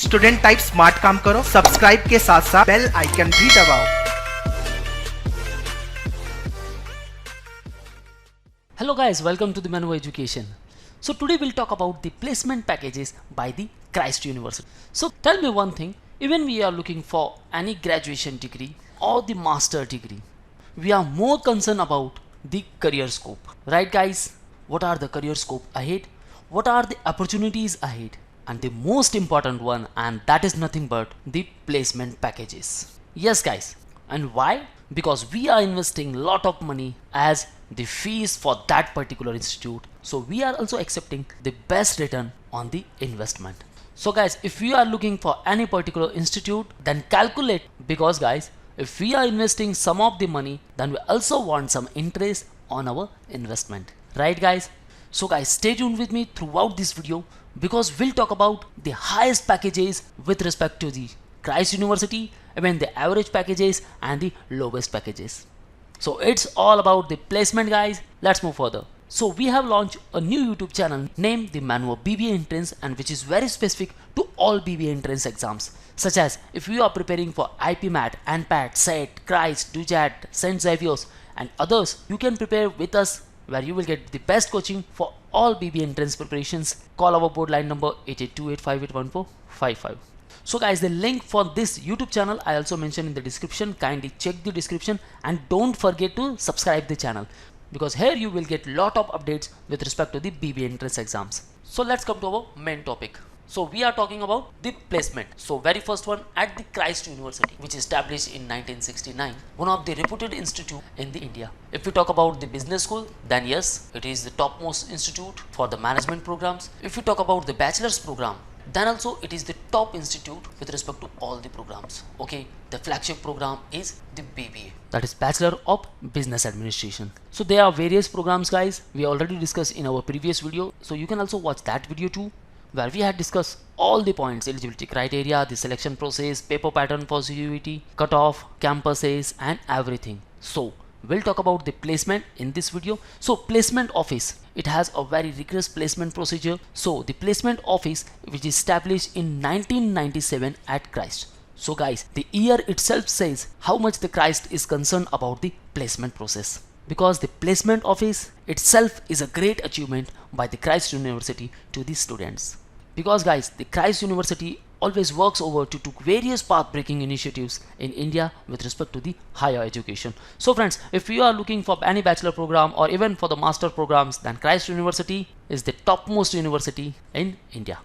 Student type smart काम करो, subscribe के साथ साथ बेल आइकन भी दबाओ। Hello guys, welcome to the Manu Education. So today we'll talk about the placement packages by the Christ University. So tell me one thing, even we are looking for any graduation degree or the master degree, we are more concerned about the career scope. Right guys? What are the career scope ahead? What are the opportunities ahead? And the most important one, and that is nothing but the placement packages. Yes guys, and why? Because we are investing lot of money as the fees for that particular institute, so we are also accepting the best return on the investment. So guys, if you are looking for any particular institute, then calculate, because guys, if we are investing some of the money, then we also want some interest on our investment, right guys? So guys, stay tuned with me throughout this video, because we'll talk about the highest packages with respect to the Christ University, even the average packages and the lowest packages. So it's all about the placement guys. Let's move further. So we have launched a new YouTube channel named the Manu BBA Entrance, and which is very specific to all BBA entrance exams, such as if you are preparing for IPMAT, ANPAT, SET, Christ, DUJAT, St. Xavier's and others, you can prepare with us, where you will get the best coaching for all BBA entrance preparations. Call our board line number 8828581455. So guys, the link for this YouTube channel I also mentioned in the description. Kindly check the description and don't forget to subscribe the channel, because here you will get lot of updates with respect to the BBA entrance exams. So let's come to our main topic. So we are talking about the placement. So very first one, at the Christ University, which is established in 1969, one of the reputed institute in the India. If we talk about the business school, then yes, it is the topmost institute for the management programs. If we talk about the bachelor's program, then also it is the top institute with respect to all the programs. Okay, the flagship program is the BBA, that is Bachelor of Business Administration. So there are various programs guys, we already discussed in our previous video, so you can also watch that video too, where we had discussed all the points: eligibility criteria, the selection process, paper pattern for CUET, cutoff, campuses and everything. So we'll talk about the placement in this video. So placement office, it has a very rigorous placement procedure. So the placement office, which is established in 1997 at Christ. So guys, the year itself says how much the Christ is concerned about the placement process, because the placement office itself is a great achievement by the Christ University to the students. Because guys, the Christ University always works over to various path-breaking initiatives in India with respect to the higher education. So friends, if you are looking for any bachelor program or even for the master programs, then Christ University is the topmost university in India.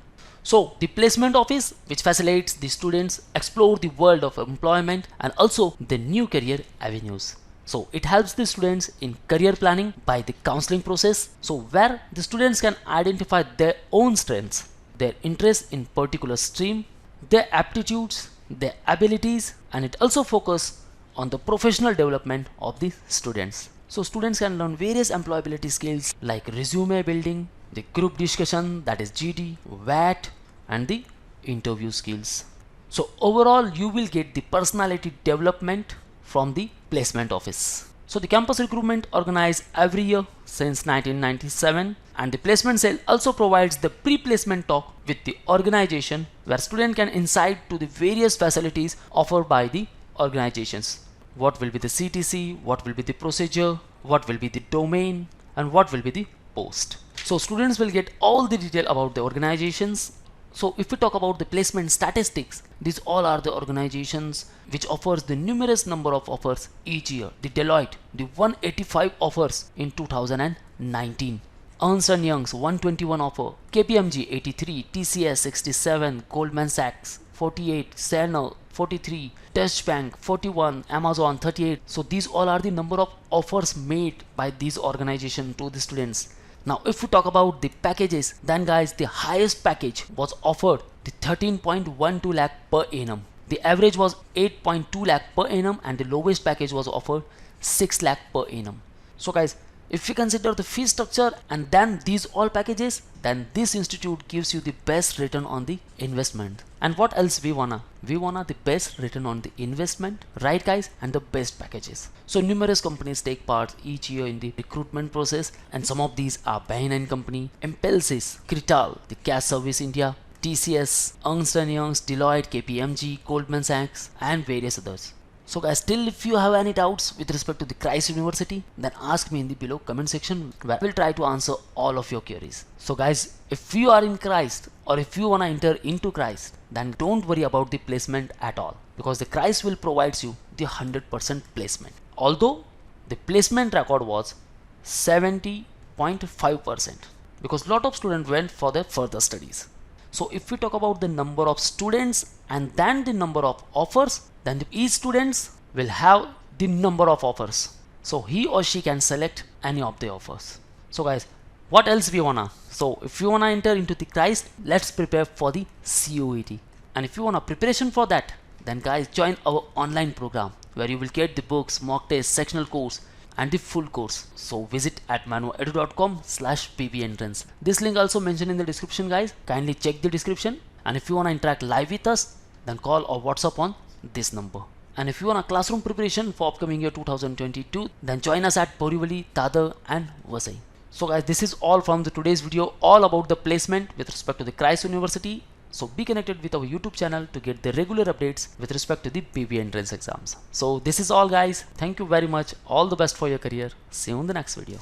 So the placement office, which facilitates the students explore the world of employment and also the new career avenues. So it helps the students in career planning by the counseling process, so where the students can identify their own strengths, their interest in particular stream, their aptitudes, their abilities, and it also focuses on the professional development of the students. So students can learn various employability skills like resume building, the group discussion, that is GD, VAT, and the interview skills. So overall you will get the personality development from the placement office. So the campus recruitment organized every year since 1997, and the placement cell also provides the pre-placement talk with the organization, where student can insight to the various facilities offered by the organizations. What will be the CTC, what will be the procedure, what will be the domain, and what will be the post. So students will get all the detail about the organizations. So if we talk about the placement statistics, these all are the organizations which offers the numerous number of offers each year. The Deloitte, the 185 offers in 2019. Ernst & Young's 121 offer, KPMG 83, TCS 67, Goldman Sachs 48, Cerner 43, Deutsche Bank 41, Amazon 38. So these all are the number of offers made by these organizations to the students. Now if we talk about the packages, then guys, the highest package was offered the 13.12 lakh per annum. The average was 8.2 lakh per annum, and the lowest package was offered 6 lakh per annum. So guys, if we consider the fee structure and then these all packages, then this institute gives you the best return on the investment. And what else we wanna? We wanna the best return on the investment, right guys, and the best packages. So numerous companies take part each year in the recruitment process, and some of these are Bain & Company, Impelsys, Crital, the Cash Service India, TCS, Ernst & Young's, Deloitte, KPMG, Goldman Sachs, and various others. So guys, still if you have any doubts with respect to the Christ University, then ask me in the below comment section where I will try to answer all of your queries. So guys, if you are in Christ or if you wanna enter into Christ, then don't worry about the placement at all, because the Christ will provide you the 100% placement. Although the placement record was 70.5%, because lot of students went for their further studies. So if we talk about the number of students and then the number of offers, then each students will have the number of offers. So he or she can select any of the offers. So guys, what else we wanna? So if you wanna enter into the Christ, let's prepare for the COET. And if you wanna preparation for that, then guys join our online program where you will get the books, mock tests, sectional course, and the full course. So visit at manuedu.com/pbentrance. This link also mentioned in the description guys. Kindly check the description. And if you want to interact live with us, then call or WhatsApp on this number. And if you want a classroom preparation for upcoming year 2022, then join us at Borivali, Dadar and Vasai. So guys, this is all from the today's video, all about the placement with respect to the Christ University. So be connected with our YouTube channel to get the regular updates with respect to the BBA entrance exams. So this is all guys. Thank you very much. All the best for your career. See you in the next video.